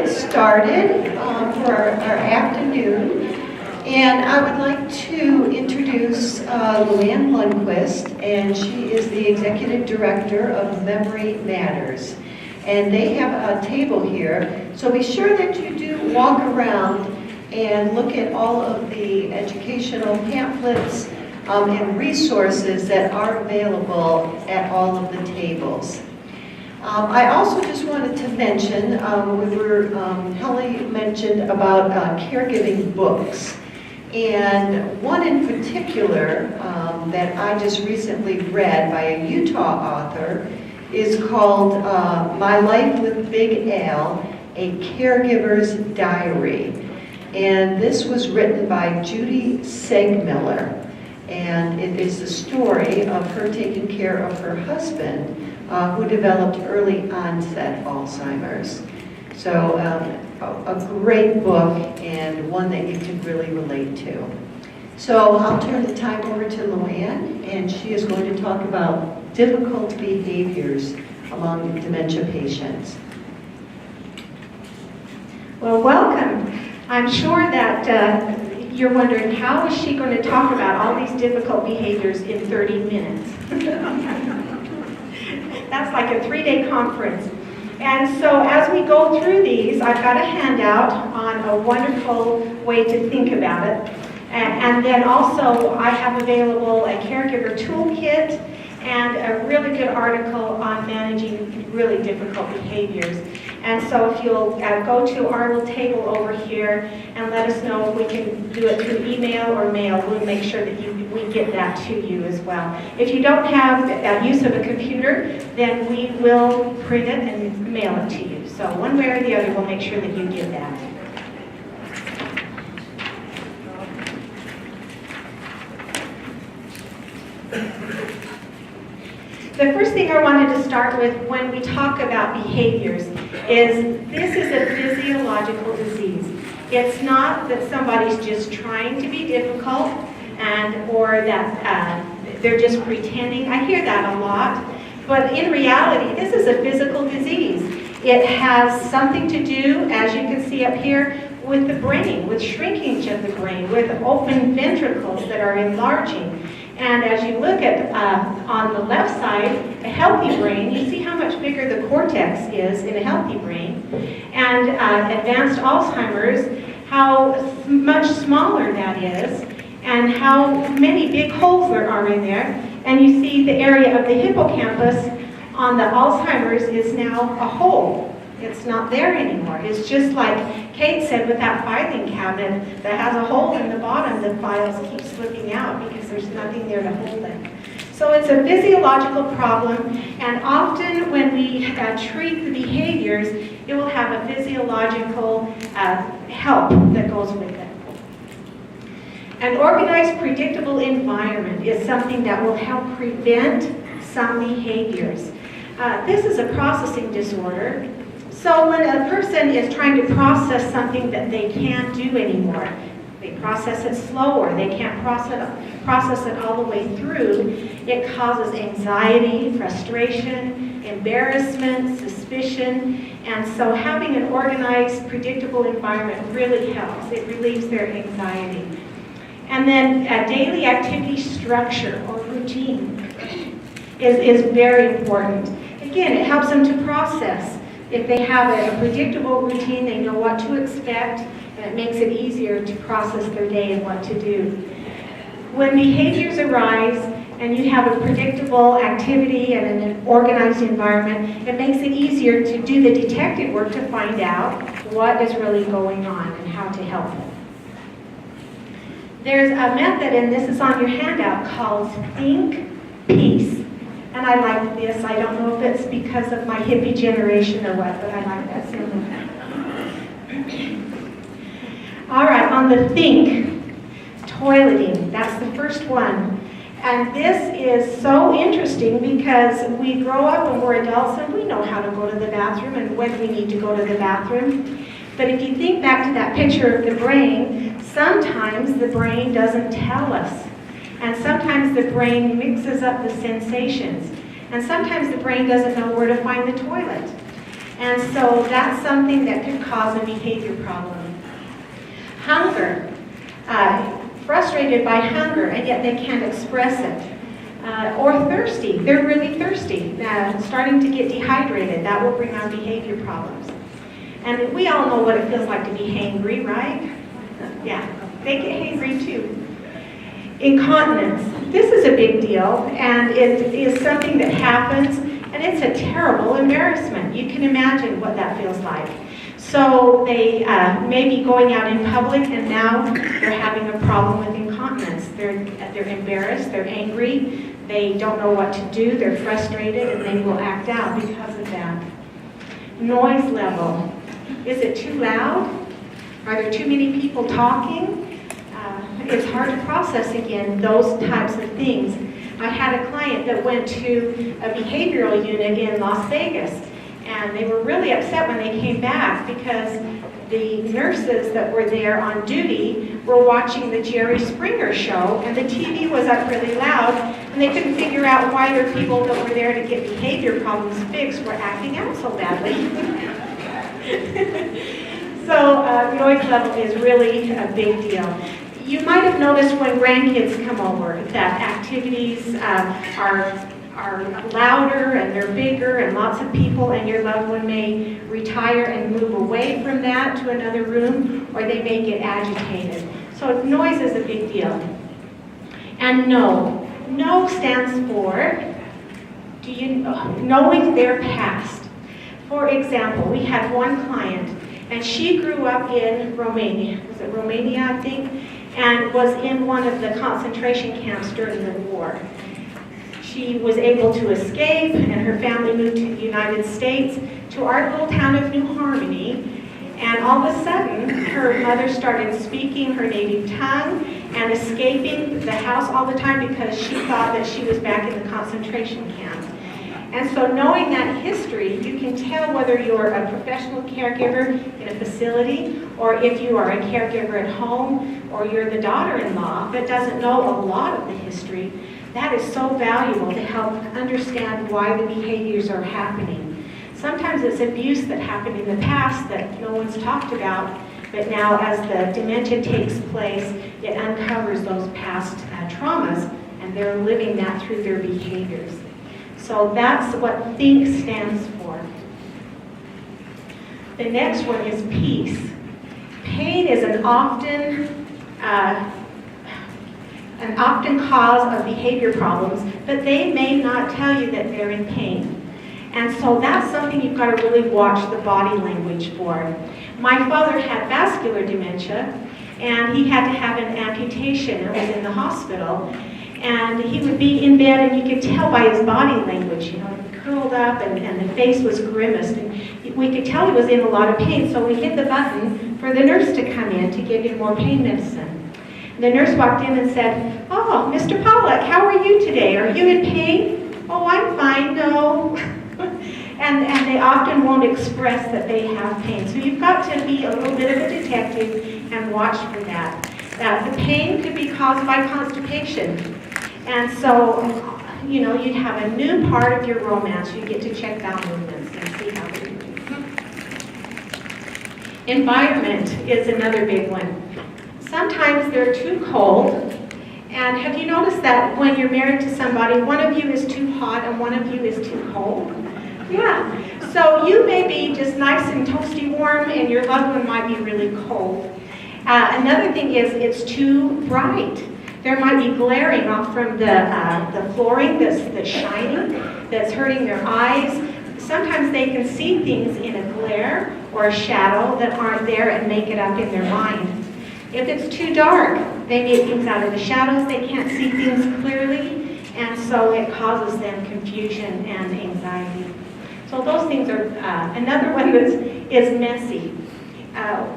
get started for our afternoon. And I would like to introduce LuAnn Lundquist, and she is the Executive Director of Memory Matters. And they have a table here, so be sure that you do walk around and look at all of the educational pamphlets and resources that are available at all of the tables. I also just wanted to mention, Helly mentioned about caregiving books. And one in particular that I just recently read by a Utah author is called My Life with Big Al, A Caregiver's Diary. And this was written by Judy Segmiller. And it is the story of her taking care of her husband who developed early onset Alzheimer's. So a great book and one that you can really relate to. So I'll turn the time over to LuAnn, and she is going to talk about difficult behaviors among dementia patients. Well, welcome. I'm sure that you're wondering, how is she going to talk about all these difficult behaviors in 30 minutes? That's like a 3-day conference. And so as we go through these, I've got a handout on a wonderful way to think about it. And then also I have available a caregiver toolkit and a really good article on managing really difficult behaviors. And so if you'll go to our little table over here and let us know if we can do it through email or mail, we'll make sure that we get that to you as well. If you don't have use of a computer, then we will print it and mail it to you. So one way or the other, we'll make sure that you get that. The first thing I wanted to start with when we talk about behaviors is this is a physiological disease. It's not that somebody's just trying to be difficult or that they're just pretending. I hear that a lot. But in reality, this is a physical disease. It has something to do, as you can see up here, with the brain, with shrinkage of the brain, with open ventricles that are enlarging. And as you look at, on the left side, a healthy brain, you see how much bigger the cortex is in a healthy brain. And advanced Alzheimer's, how much smaller that is, and how many big holes there are in there. And you see the area of the hippocampus on the Alzheimer's is now a hole. It's not there anymore. It's just like Kate said with that filing cabinet that has a hole in the bottom, the files keep slipping out because there's nothing there to hold them. So it's a physiological problem, and often when we treat the behaviors, it will have a physiological help that goes with it. An organized, predictable environment is something that will help prevent some behaviors. This is a processing disorder. So when a person is trying to process something that they can't do anymore, they process it slower, they can't process it all the way through, it causes anxiety, frustration, embarrassment, suspicion, and so having an organized, predictable environment really helps. It relieves their anxiety. And then a daily activity structure or routine is very important. Again, it helps them to process. If they have a predictable routine, they know what to expect, and it makes it easier to process their day and what to do. When behaviors arise and you have a predictable activity and an organized environment, it makes it easier to do the detective work to find out what is really going on and how to help them. There's a method, and this is on your handout, called Think Peace. And I like this. I don't know if it's because of my hippie generation or what, but I like that symbol. All right, on the think, toileting, that's the first one. And this is so interesting because we grow up and we're adults and we know how to go to the bathroom and when we need to go to the bathroom. But if you think back to that picture of the brain, sometimes the brain doesn't tell us. And sometimes the brain mixes up the sensations. And sometimes the brain doesn't know where to find the toilet. And so that's something that could cause a behavior problem. Hunger. Frustrated by hunger, and yet they can't express it. Or thirsty. They're really thirsty. Starting to get dehydrated. That will bring on behavior problems. And we all know what it feels like to be hangry, right? Yeah, they get hangry too. Incontinence. This is a big deal, and it is something that happens, and it's a terrible embarrassment. You can imagine what that feels like. So they may be going out in public, and now they're having a problem with incontinence. They're embarrassed, they're angry, they don't know what to do, they're frustrated, and they will act out because of that. Noise level. Is it too loud? Are there too many people talking? It's hard to process again, those types of things. I had a client that went to a behavioral unit in Las Vegas, and they were really upset when they came back because the nurses that were there on duty were watching the Jerry Springer show, and the TV was up really loud, and they couldn't figure out why their people that were there to get behavior problems fixed were acting out so badly. So noise level is really a big deal. You might have noticed when grandkids come over that activities are louder and they're bigger and lots of people, and your loved one may retire and move away from that to another room, or they may get agitated. So noise is a big deal. And no. No stands for knowing their past. For example, we had one client, and she grew up in Romania. Was it Romania, I think? And was in one of the concentration camps during the war. She was able to escape, and her family moved to the United States, to our little town of New Harmony. And all of a sudden, her mother started speaking her native tongue and escaping the house all the time because she thought that she was back in the concentration camp. And so knowing that history, you can tell whether you're a professional caregiver in a facility, or if you are a caregiver at home, or you're the daughter-in-law that doesn't know a lot of the history. That is so valuable to help understand why the behaviors are happening. Sometimes it's abuse that happened in the past that no one's talked about, but now as the dementia takes place, it uncovers those past traumas, and they're living that through their behaviors. So that's what THINK stands for. The next one is peace. Pain is an often cause of behavior problems, but they may not tell you that they're in pain. And so that's something you've got to really watch the body language for. My father had vascular dementia, and he had to have an amputation and was in the hospital. And he would be in bed, and you could tell by his body language, he curled up, and the face was grimaced. And we could tell he was in a lot of pain, so we hit the button for the nurse to come in to give him more pain medicine. And the nurse walked in and said, "Oh, Mr. Pollack, how are you today? Are you in pain?" "Oh, I'm fine, no." and they often won't express that they have pain. So you've got to be a little bit of a detective and watch for that. The pain could be caused by constipation. And so, you'd have a new part of your romance. You get to check bowel movements and see how they're doing. Environment is another big one. Sometimes they're too cold. And have you noticed that when you're married to somebody, one of you is too hot and one of you is too cold? Yeah. So you may be just nice and toasty warm, and your loved one might be really cold. Another thing is it's too bright. There might be glaring off from the flooring that's shining, that's hurting their eyes. Sometimes they can see things in a glare or a shadow that aren't there and make it up in their mind. If it's too dark, they make things out of the shadows. They can't see things clearly, and so it causes them confusion and anxiety. So those things are, another one is messy.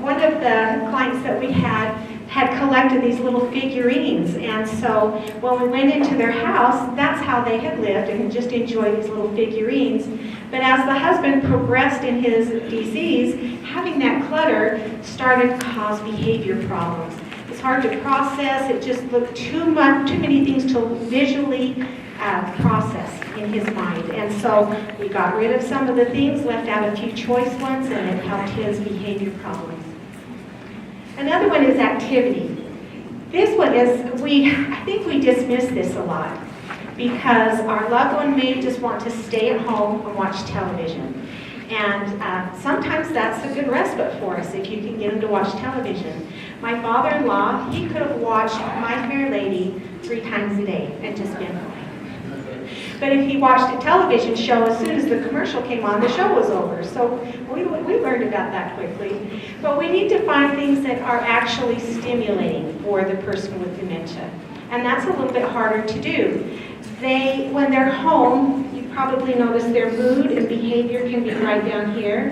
One of the clients that we had collected these little figurines, and so when we went into their house, that's how they had lived and just enjoyed these little figurines. But as the husband progressed in his disease, having that clutter started to cause behavior problems. It's hard to process. It just looked too many things to visually process in his mind. And so we got rid of some of the things, left out a few choice ones, and it helped his behavior problems. Another one is activity. This one is, I think we dismiss this a lot because our loved one may just want to stay at home and watch television. And sometimes that's a good respite for us if you can get him to watch television. My father-in-law, he could have watched My Fair Lady 3 times a day and just been fine. But if he watched a television show, as soon as the commercial came on, the show was over. So we learned about that quickly. But we need to find things that are actually stimulating for the person with dementia. And that's a little bit harder to do. When they're home, you probably notice their mood and behavior can be right down here.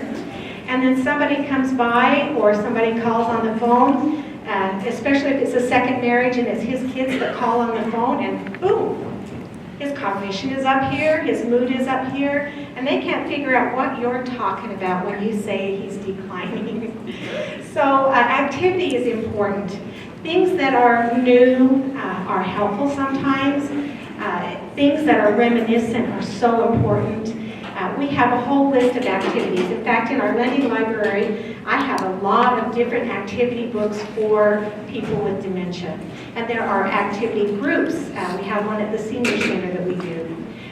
And then somebody comes by or somebody calls on the phone, especially if it's a second marriage and it's his kids that call on the phone, and boom, his cognition is up here, his mood is up here, and they can't figure out what you're talking about when you say he's declining. So activity is important. Things that are new are helpful sometimes. Things that are reminiscent are so important. We have a whole list of activities. In fact, in our lending library, I have a lot of different activity books for people with dementia. And there are activity groups. We have one at the senior center that we do.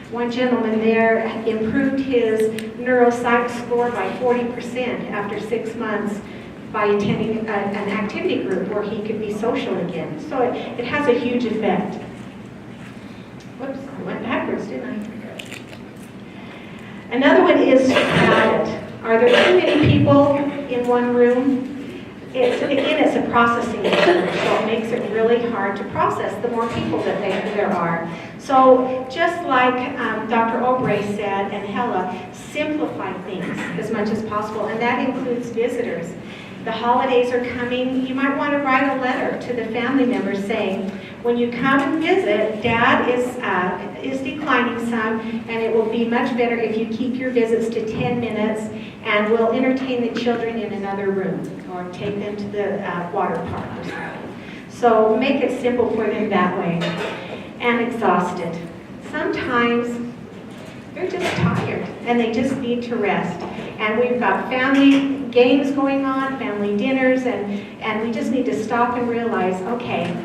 One gentleman there improved his neuropsych score by 40% after 6 months by attending an activity group where he could be social again. So it has a huge effect. Whoops, I went backwards, didn't I? Another one is crowded. Are there too many people in one room? It's a processing disorder, so it makes it really hard to process the more people that there are. So just like Dr. Obrey said, and Hella, simplify things as much as possible, and that includes visitors. The holidays are coming. You might want to write a letter to the family members saying, when you come and visit, Dad is declining some, and it will be much better if you keep your visits to 10 minutes, and we'll entertain the children in another room, or take them to the water park or something. So make it simple for them that way. And exhausted. Sometimes they're just tired, and they just need to rest. And we've got family games going on, family dinners, and we just need to stop and realize, okay,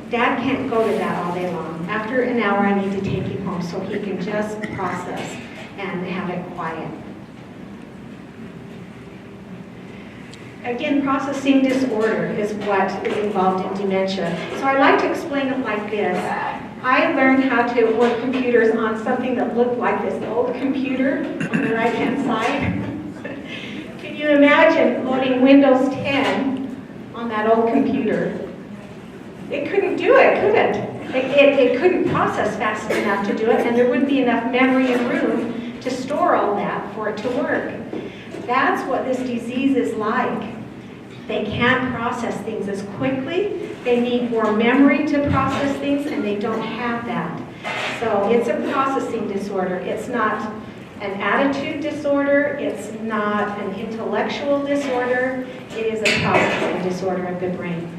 Dad can't go to that all day long. After an hour, I need to take him home so he can just process and have it quiet. Again, processing disorder is what is involved in dementia. So I like to explain it like this. I learned how to work computers on something that looked like this old computer on the right-hand side. Can you imagine loading Windows 10 on that old computer? It couldn't do it, could it? It couldn't process fast enough to do it, and there wouldn't be enough memory and room to store all that for it to work. That's what this disease is like. They can't process things as quickly. They need more memory to process things, and they don't have that. So it's a processing disorder. It's not an attitude disorder. It's not an intellectual disorder. It is a processing disorder of the brain.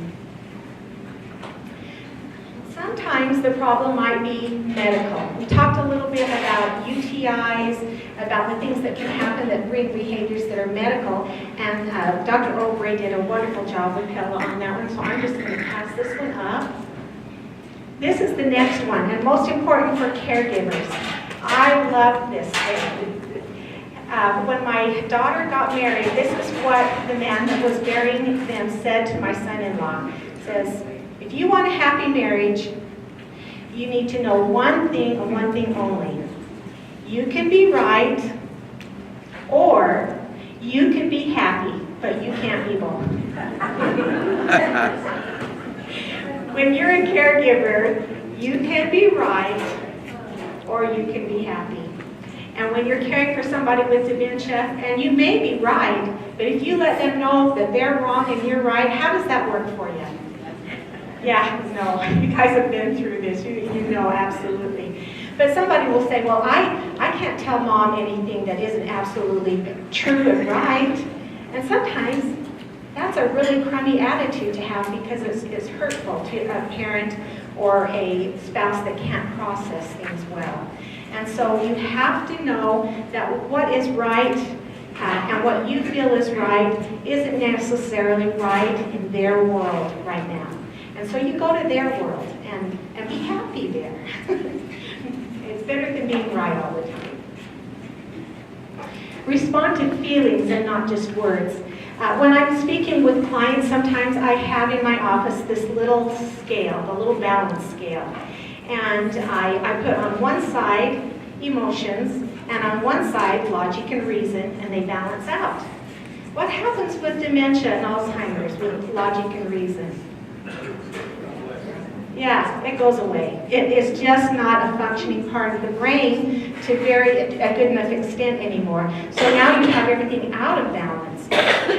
Sometimes the problem might be medical. We talked a little bit about UTIs, about the things that can happen that bring behaviors that are medical, and Dr. Obrey did a wonderful job with Pella on that one, so I'm just going to pass this one up. This is the next one, and most important for caregivers. I love this thing. When my daughter got married, this is what the man that was burying them said to my son-in-law. He says, if you want a happy marriage, you need to know one thing and one thing only. You can be right, or you can be happy, but you can't be both. When you're a caregiver, you can be right, or you can be happy. And when you're caring for somebody with dementia, and you may be right, but if you let them know that they're wrong and you're right, how does that work for you? Yeah, no, you guys have been through this, you know absolutely. But somebody will say, well, I can't tell Mom anything that isn't absolutely true and right. And sometimes that's a really crummy attitude to have because it's hurtful to a parent or a spouse that can't process things well. And so you have to know that what is right and what you feel is right isn't necessarily right in their world right now. And so you go to their world and be happy there. It's better than being right all the time. Respond to feelings and not just words. When I'm speaking with clients, sometimes I have in my office this little scale, the little balance scale. And I put on one side emotions, and on one side logic and reason, and they balance out. What happens with dementia and Alzheimer's with logic and reason? Yeah, it goes away. It is just not a functioning part of the brain to a good enough extent anymore. So now you have everything out of balance.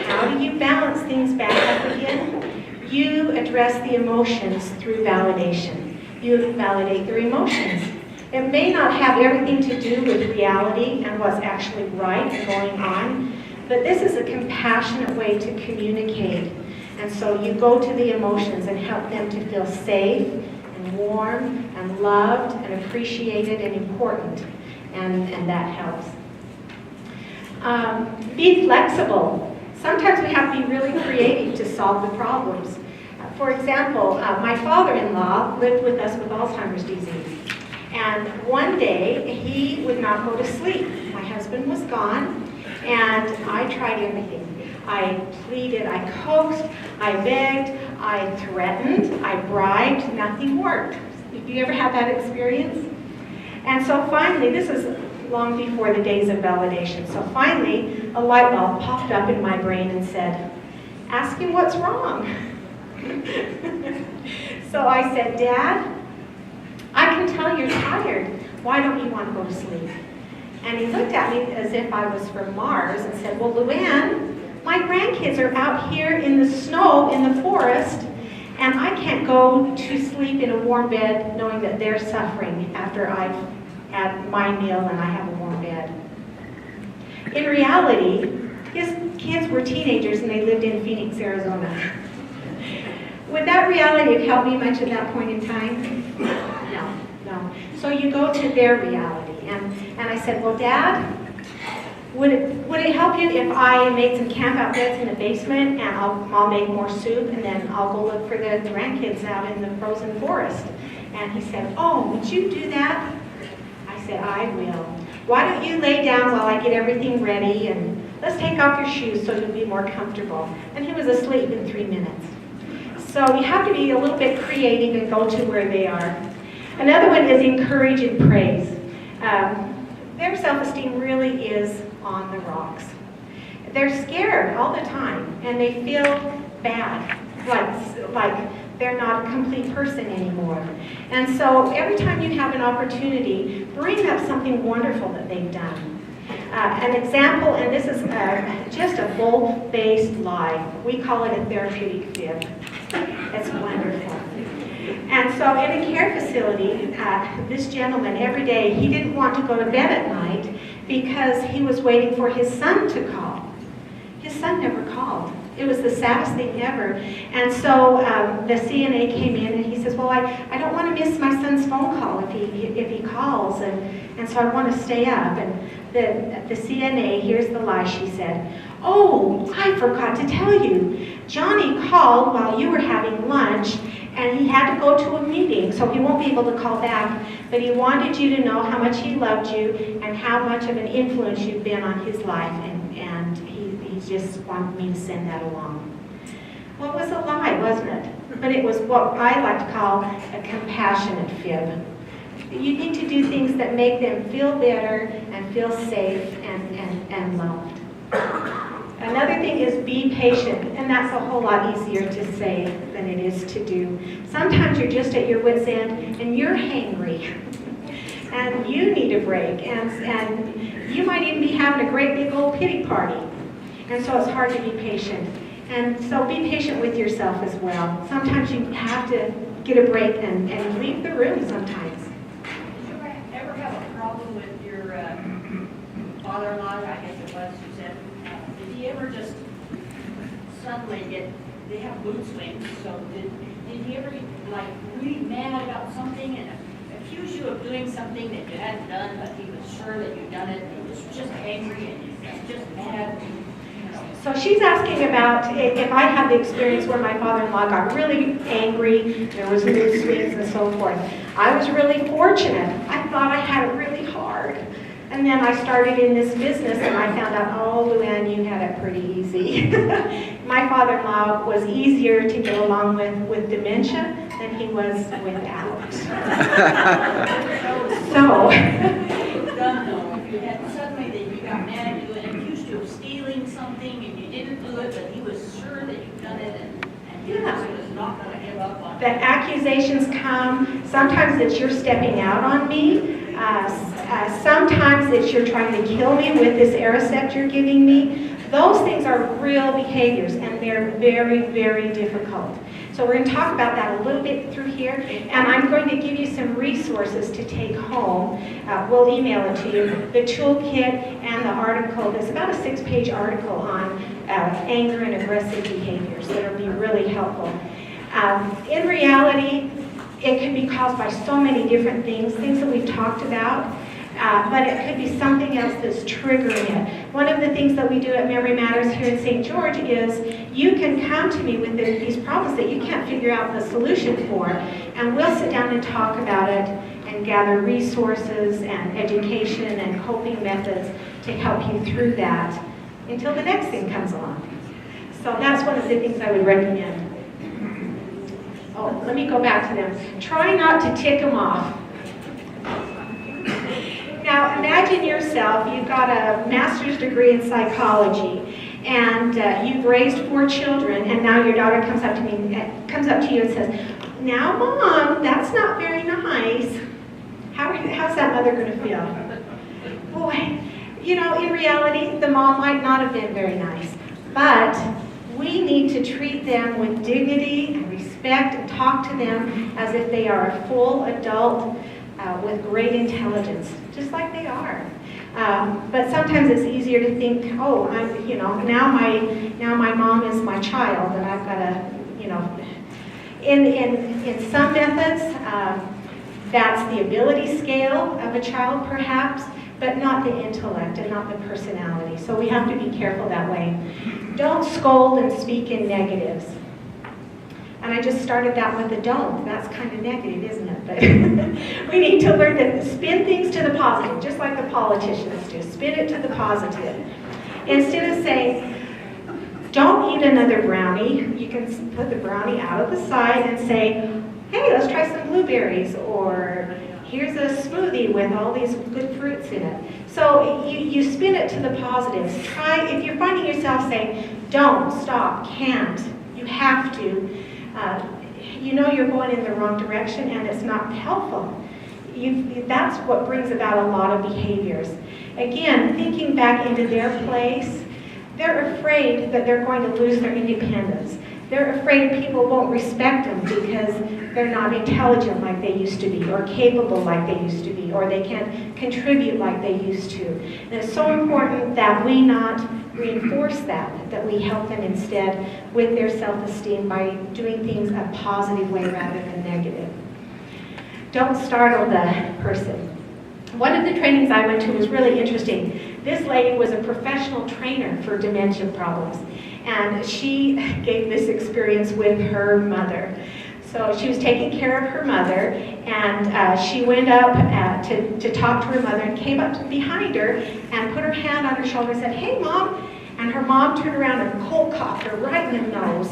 How do you balance things back up again? You address the emotions through validation. You validate their emotions. It may not have everything to do with reality and what's actually right and going on, but this is a compassionate way to communicate. And so you go to the emotions and help them to feel safe and warm and loved and appreciated and important. And that helps. Be flexible. Sometimes we have to be really creative to solve the problems. For example, my father-in-law lived with us with Alzheimer's disease. And one day, he would not go to sleep. My husband was gone, and I tried everything. I pleaded, I coaxed, I begged, I threatened, I bribed, nothing worked. Have you ever had that experience? And so finally, this is long before the days of validation, so finally a light bulb popped up in my brain and said, ask him what's wrong. So I said, Dad, I can tell you're tired. Why don't you want to go to sleep? And he looked at me as if I was from Mars and said, well, LuAnn, my grandkids are out here in the snow in the forest, and I can't go to sleep in a warm bed knowing that they're suffering after I've had my meal and I have a warm bed. In reality, his kids were teenagers and they lived in Phoenix, Arizona. Would that reality have helped me much at that point in time? No. So you go to their reality. And I said, well, Dad, would it help you if I made some camp out beds in the basement and I'll make more soup and then I'll go look for the grandkids out in the frozen forest? And he said, oh, would you do that? I said, I will. Why don't you lay down while I get everything ready and let's take off your shoes so you'll be more comfortable. And he was asleep in 3 minutes. So you have to be a little bit creative and go to where they are. Another one is encourage and praise. Their self-esteem really is on the rocks. They're scared all the time and they feel bad, like they're not a complete person anymore. And so every time you have an opportunity, bring up something wonderful that they've done. An example, and this is just a bold-faced lie. We call it a therapeutic fib. It's wonderful. And so in a care facility, this gentleman, every day, he didn't want to go to bed at night because he was waiting for his son to call. His son never called. It was the saddest thing ever. And so the CNA came in and he says, well, I don't want to miss my son's phone call if he calls, and so I want to stay up. And the CNA, here's the lie she said, oh, I forgot to tell you. Johnny called while you were having lunch, and he had to go to a meeting, so he won't be able to call back, but he wanted you to know how much he loved you and how much of an influence you've been on his life, and he just wanted me to send that along. Well, it was a lie, wasn't it? But it was what I like to call a compassionate fib. You need to do things that make them feel better and feel safe and loved. Another thing is be patient, and that's a whole lot easier to say than it is to do. Sometimes you're just at your wit's end and you're hangry and you need a break, and you might even be having a great big old pity party, and so it's hard to be patient. And so be patient with yourself as well. Sometimes you have to get a break and leave the room sometimes. Did you ever have a problem with your father-in-law, I guess it was, you said? Did he ever just suddenly they have mood swings, so did he ever get like really mad about something and accuse you of doing something that you hadn't done, but he was sure that you'd done it, and he was just angry and he was just mad. So she's asking about if I had the experience where my father-in-law got really angry, there was mood swings and so forth. I was really fortunate. I thought I had it really hard. And then I started in this business and I found out, oh, LuAnn, you had it pretty easy. My father-in-law was easier to get along with dementia than he was without. So. You had suddenly that you got mad at you and accused you of stealing something and you didn't do it, but he was sure that you'd done it and he was not going to give up on it. The accusations come, sometimes it's you're stepping out on me, sometimes it's you're trying to kill me with this Aricept you're giving me. Those things are real behaviors and they're very, very difficult. So we're going to talk about that a little bit through here, and I'm going to give you some resources to take home. We'll email it to you. The toolkit and the article, there's about a 6-page article on anger and aggressive behaviors that will be really helpful. In reality, it can be caused by so many different things that we've talked about. But it could be something else that's triggering it. One of the things that we do at Memory Matters here in St. George is you can come to me with these problems that you can't figure out the solution for, and we'll sit down and talk about it and gather resources and education and coping methods to help you through that until the next thing comes along. So that's one of the things I would recommend. Oh, let me go back to them. Try not to tick them off. Now, imagine yourself, you've got a master's degree in psychology, and you've raised 4 children, and now your daughter comes up to you and says, "Now, Mom, that's not very nice." How's that mother going to feel? Boy, you know, in reality, the mom might not have been very nice, but we need to treat them with dignity and respect and talk to them as if they are a full adult with great intelligence, just like they are. But sometimes it's easier to think, oh, now my mom is my child, and I've got to, in some methods, that's the ability scale of a child, perhaps, but not the intellect and not the personality. So we have to be careful that way. Don't scold and speak in negatives. And I just started that with a don't. That's kind of negative, isn't it? But we need to learn to spin things to the positive, just like the politicians do. Spin it to the positive. Instead of saying, don't eat another brownie, you can put the brownie out of the side and say, hey, let's try some blueberries, or here's a smoothie with all these good fruits in it. So you spin it to the positives. Try, if you're finding yourself saying, don't, stop, can't, you have to, you're going in the wrong direction and it's not helpful. That's what brings about a lot of behaviors. Again, thinking back into their place, they're afraid that they're going to lose their independence. They're afraid people won't respect them because they're not intelligent like they used to be, or capable like they used to be, or they can't contribute like they used to. And it's so important that we not reinforce that we help them instead with their self-esteem by doing things a positive way rather than negative. Don't startle the person. One of the trainings I went to was really interesting. This lady was a professional trainer for dementia problems, and she gave this experience with her mother. So she was taking care of her mother, and she went up to talk to her mother and came up behind her and put her hand on her shoulder and said, "Hey, Mom." And her mom turned around and cold coughed her right in the nose.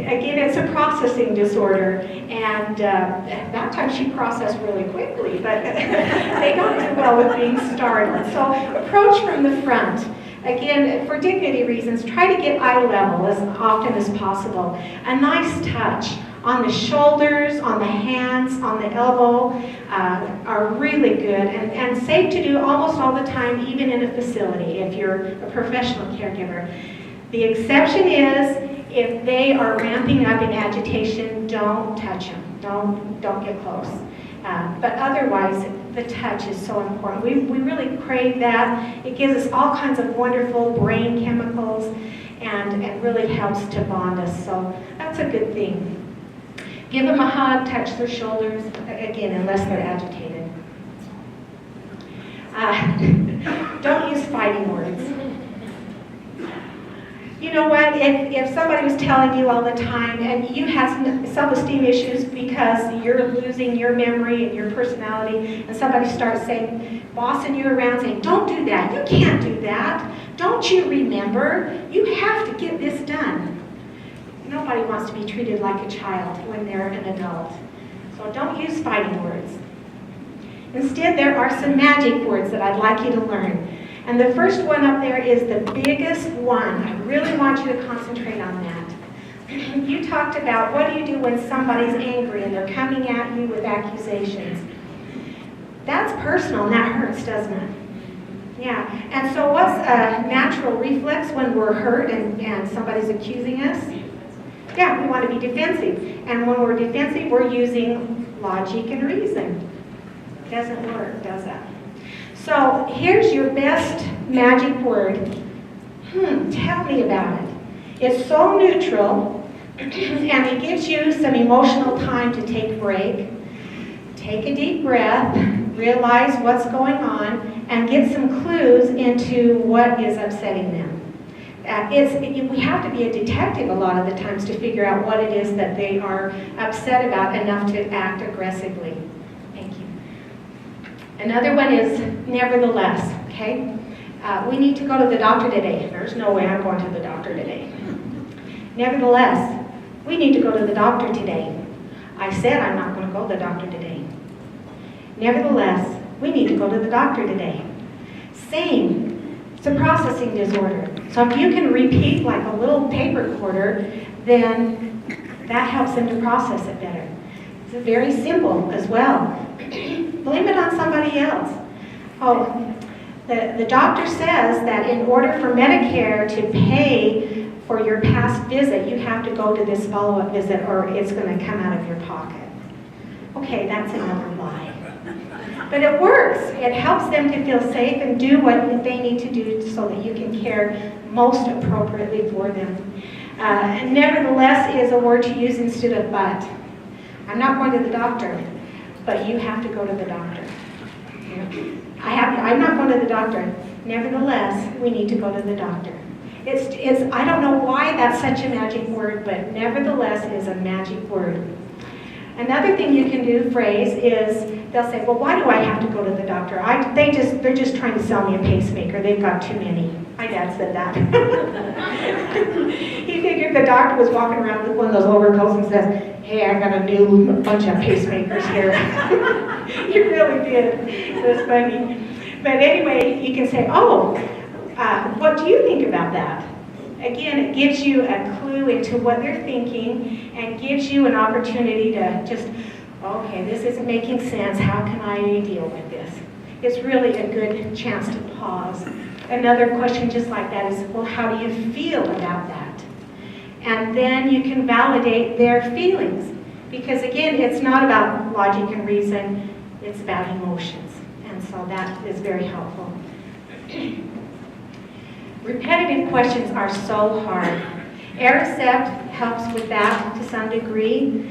Again, it's a processing disorder, and that time she processed really quickly, but they don't do well with being startled. So approach from the front. Again, for dignity reasons, try to get eye level as often as possible. A nice touch on the shoulders, on the hands, on the elbow are really good and safe to do almost all the time, even in a facility if you're a professional caregiver. The exception is if they are ramping up in agitation, don't touch them. Don't get close. But otherwise, the touch is so important. We really crave that. It gives us all kinds of wonderful brain chemicals and really helps to bond us. So that's a good thing. Give them a hug, touch their shoulders, again, unless they're agitated. Don't use fighting words. You know what, if somebody was telling you all the time and you have self-esteem issues because you're losing your memory and your personality, and somebody starts saying, bossing you around saying, don't do that, you can't do that, don't you remember, you have to get this done. Nobody wants to be treated like a child when they're an adult. So don't use fighting words. Instead, there are some magic words that I'd like you to learn. And the first one up there is the biggest one. I really want you to concentrate on that. You talked about what do you do when somebody's angry and they're coming at you with accusations. That's personal and that hurts, doesn't it? Yeah. And so what's a natural reflex when we're hurt and somebody's accusing us? Yeah, we want to be defensive. And when we're defensive, we're using logic and reason. It doesn't work, does it? So here's your best magic word. Tell me about it. It's so neutral, and it gives you some emotional time to take a break. Take a deep breath, realize what's going on, and get some clues into what is upsetting them. We have to be a detective a lot of the times to figure out what it is that they are upset about enough to act aggressively. Thank you. Another one is nevertheless, okay? We need to go to the doctor today. There's no way I'm going to the doctor today. Nevertheless, we need to go to the doctor today. I said I'm not going to go to the doctor today. Nevertheless, we need to go to the doctor today. Same. It's a processing disorder. So if you can repeat like a little tape recorder, then that helps them to process it better. It's very simple as well. Blame it on somebody else. Oh, the doctor says that in order for Medicare to pay for your past visit, you have to go to this follow-up visit or it's going to come out of your pocket. Okay, that's another lie. But it works. It helps them to feel safe and do what they need to do so that you can care most appropriately for them. And nevertheless is a word to use instead of but. I'm not going to the doctor, but you have to go to the doctor. I'm not going to the doctor. Nevertheless, we need to go to the doctor. I don't know why that's such a magic word, but nevertheless is a magic word. Another thing you can do, phrase, is they'll say, well, why do I have to go to the doctor? They're just trying to sell me a pacemaker. They've got too many. My dad said that. He figured the doctor was walking around with one of those overcoats and says, hey, I got a new bunch of pacemakers here. He really did. It was funny. But anyway, you can say, oh, what do you think about that? Again, it gives you a clue into what they're thinking and gives you an opportunity to just, okay, this isn't making sense. How can I deal with this? It's really a good chance to pause. Another question just like that is, well, how do you feel about that? And then you can validate their feelings. Because again, it's not about logic and reason, it's about emotions. And so that is very helpful. Repetitive questions are so hard. Aricept helps with that to some degree.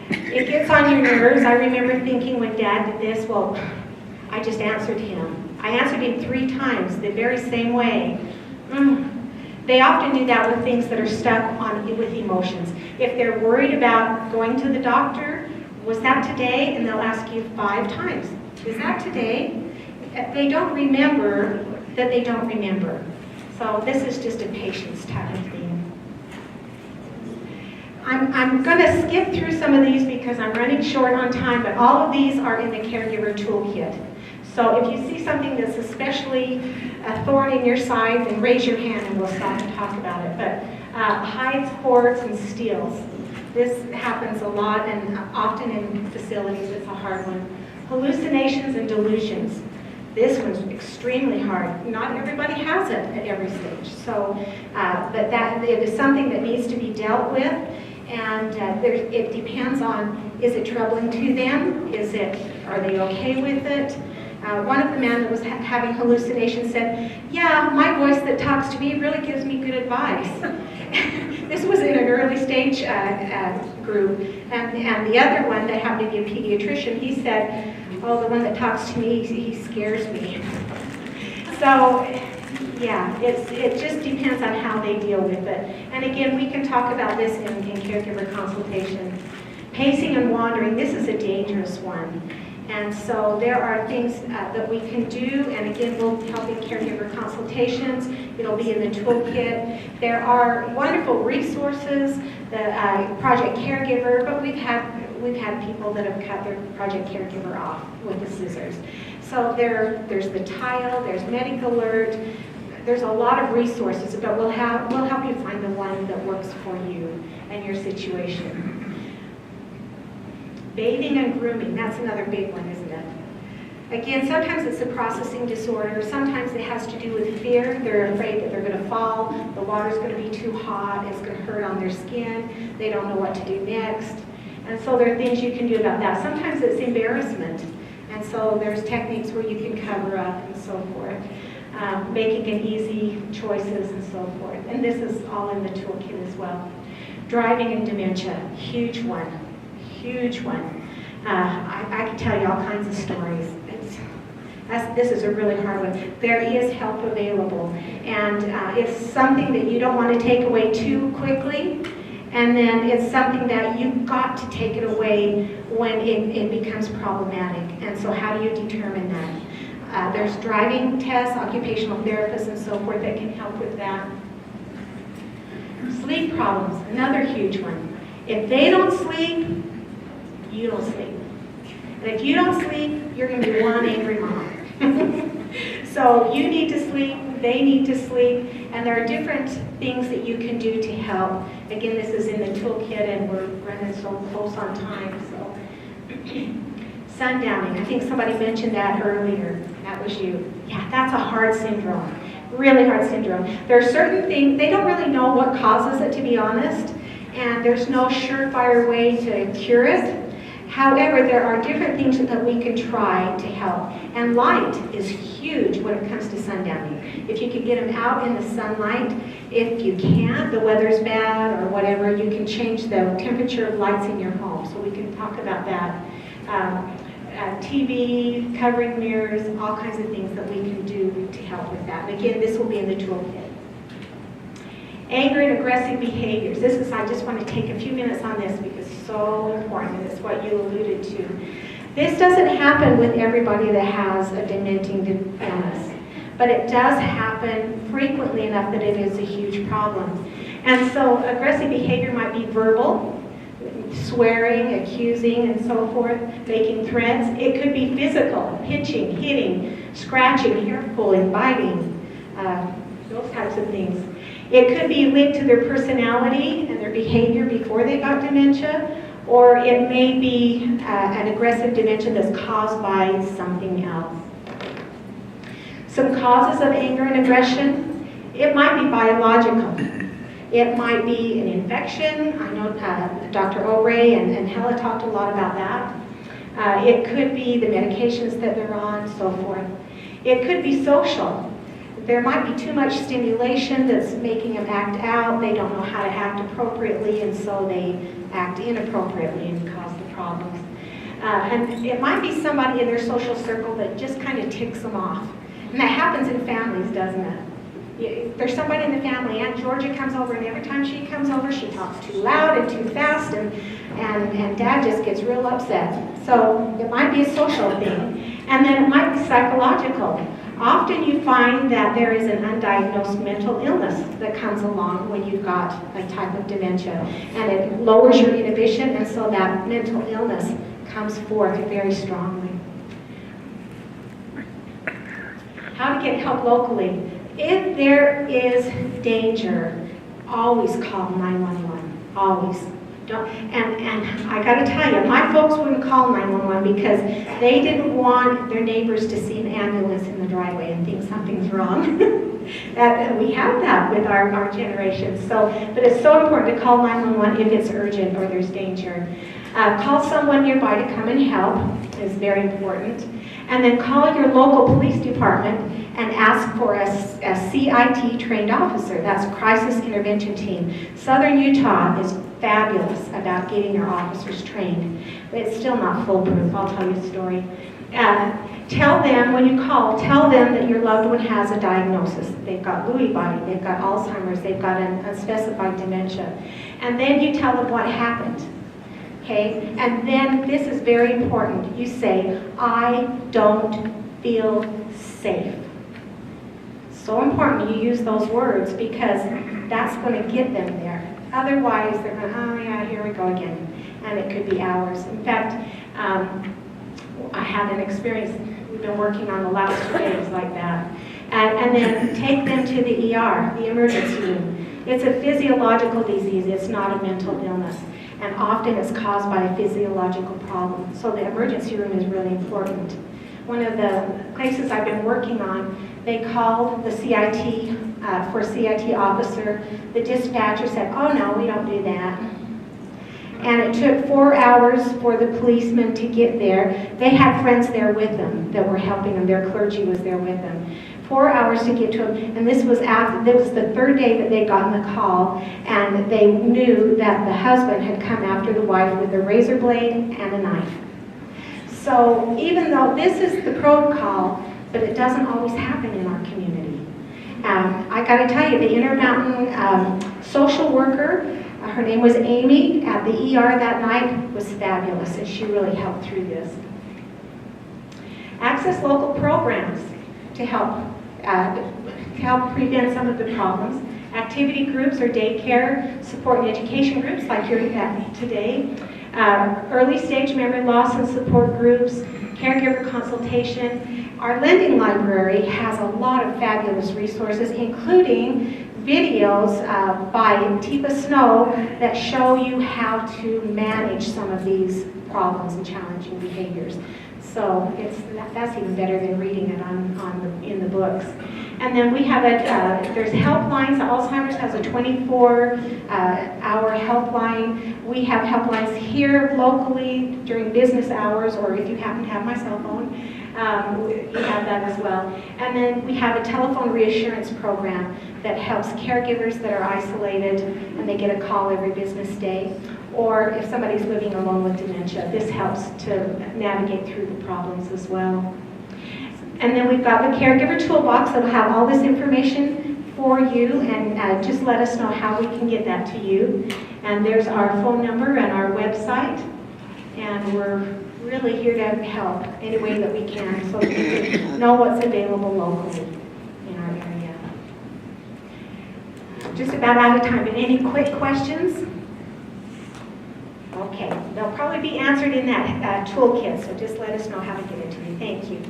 It gets on your nerves. I remember thinking when Dad did this, well, I just answered him. I answered him 3 times the very same way. They often do that with things that are stuck with emotions. If they're worried about going to the doctor, was that today? And they'll ask you 5 times, is that today? They don't remember that they don't remember. So this is just a patience type of thing. I'm going to skip through some of these because I'm running short on time, but all of these are in the Caregiver Toolkit. So if you see something that's especially a thorn in your side, then raise your hand and we'll stop and talk about it. But hides, cords, and steels. This happens a lot and often in facilities. It's a hard one. Hallucinations and delusions. This one's extremely hard. Not everybody has it at every stage. So, but that it is something that needs to be dealt with, and it depends on, is it troubling to them? Are they okay with it? One of the men that was having hallucinations said, yeah, my voice that talks to me really gives me good advice. This was in an early stage group. And the other one that happened to be a pediatrician, he said, oh, the one that talks to me, he scares me. So, yeah, it just depends on how they deal with it. And again, we can talk about this in caregiver consultation. Pacing and wandering, this is a dangerous one. And so there are things that we can do, and again, we'll help in caregiver consultations. It'll be in the toolkit. There are wonderful resources, the Project Caregiver, but we've had people that have cut their Project Caregiver off with the scissors. So there's the tile, there's Medic Alert, there's a lot of resources, but we'll help you find the one that works for you and your situation. Bathing and grooming, that's another big one, isn't it? Again, sometimes it's a processing disorder. Sometimes it has to do with fear. They're afraid that they're going to fall. The water's going to be too hot. It's going to hurt on their skin. They don't know what to do next. And so there are things you can do about that. Sometimes it's embarrassment. And so there's techniques where you can cover up and so forth. Making an easy choices and so forth. And this is all in the toolkit as well. Driving and dementia, huge one. Huge one. I can tell you all kinds of stories. This is a really hard one. There is help available, and it's something that you don't want to take away too quickly, and then it's something that you've got to take it away when it becomes problematic. And so how do you determine that? There's driving tests, occupational therapists, and so forth that can help with that. Sleep problems, another huge one. If they don't sleep, you don't sleep. And if you don't sleep, you're going to be one angry mom. So you need to sleep, they need to sleep, and there are different things that you can do to help. Again, this is in the toolkit, and we're running so close on time. So, sundowning, I think somebody mentioned that earlier. That was you. Yeah, that's a hard syndrome, really hard syndrome. There are certain things, they don't really know what causes it, to be honest, and there's no surefire way to cure it. However, there are different things that we can try to help. And light is huge when it comes to sundowning. If you can get them out in the sunlight, if you can't, the weather's bad or whatever, you can change the temperature of lights in your home. So we can talk about that. TV, covering mirrors, all kinds of things that we can do to help with that. And again, this will be in the toolkit. Anger and aggressive behaviors. I just want to take a few minutes on this because it's so important, and it's what you alluded to. This doesn't happen with everybody that has a dementing illness, but it does happen frequently enough that it is a huge problem. And so aggressive behavior might be verbal, swearing, accusing, and so forth, making threats. It could be physical, pinching, hitting, scratching, hair pulling, biting, those types of things. It could be linked to their personality and their behavior before they got dementia, or it may be an aggressive dementia that's caused by something else. Some causes of anger and aggression, it might be biological. It might be an infection. I know Dr. O'Ray and Hella talked a lot about that. It could be the medications that they're on, so forth. It could be social. There might be too much stimulation that's making them act out. They don't know how to act appropriately, and so they act inappropriately and cause the problems. And it might be somebody in their social circle that just kind of ticks them off. And that happens in families, doesn't it? There's somebody in the family, Aunt Georgia comes over, and every time she comes over, she talks too loud and too fast, and Dad just gets real upset. So it might be a social thing. And then it might be psychological. Often you find that there is an undiagnosed mental illness that comes along when you've got a type of dementia, and it lowers your inhibition, and so that mental illness comes forth very strongly. How to get help locally. If there is danger, always call 911, always. And I got to tell you, my folks wouldn't call 911 because they didn't want their neighbors to see an ambulance in the driveway and think something's wrong. We have that with our generation. But it's so important to call 911 if it's urgent or there's danger. Call someone nearby to come and help is very important. And then call your local police department and ask for a CIT trained officer. That's Crisis Intervention Team. Southern Utah is fabulous about getting their officers trained, but it's still not foolproof. I'll tell you a story. Tell them, when you call, tell them that your loved one has a diagnosis. They've got Lewy body, they've got Alzheimer's, they've got an unspecified dementia. And then you tell them what happened. Okay? And then, this is very important, you say, I don't feel safe. So important you use those words, because that's going to get them there. Otherwise, they're going, oh yeah, here we go again. And it could be hours. In fact, I had an experience, we've been working on the last 2 days like that. And then take them to the ER, the emergency room. It's a physiological disease, it's not a mental illness. And often it's caused by a physiological problem. So the emergency room is really important. One of the places I've been working on, they called the CIT for CIT officer. The dispatcher said, oh no, we don't do that. And it took 4 hours for the policeman to get there. They had friends there with them that were helping them. Their clergy was there with them. 4 hours to get to him, and this was the third day that they got the call, and they knew that the husband had come after the wife with a razor blade and a knife. So even though this is the protocol, but it doesn't always happen in our community. I got to tell you, the Intermountain social worker, her name was Amy, at the ER that night, was fabulous, and she really helped through this. Access local programs to help prevent some of the problems. Activity groups or daycare, support and education groups like you're at today. Early stage memory loss and support groups, caregiver consultation. Our lending library has a lot of fabulous resources, including videos by Tipa Snow that show you how to manage some of these problems and challenging behaviors. So that's even better than reading it in the books. And then we have there's helplines. Alzheimer's has a 24-hour helpline. We have helplines here locally during business hours, or if you happen to have my cell phone, you have that as well. And then we have a telephone reassurance program that helps caregivers that are isolated and they get a call every business day. Or if somebody's living alone with dementia, this helps to navigate through the problems as well. And then we've got the caregiver toolbox that will have all this information for you, and just let us know how we can get that to you. And there's our phone number and our website, and we're really here to help any way that we can so that we can know what's available locally in our area. Just about out of time, but any quick questions? Okay, they'll probably be answered in that toolkit, so just let us know how to get it to you. Thank you.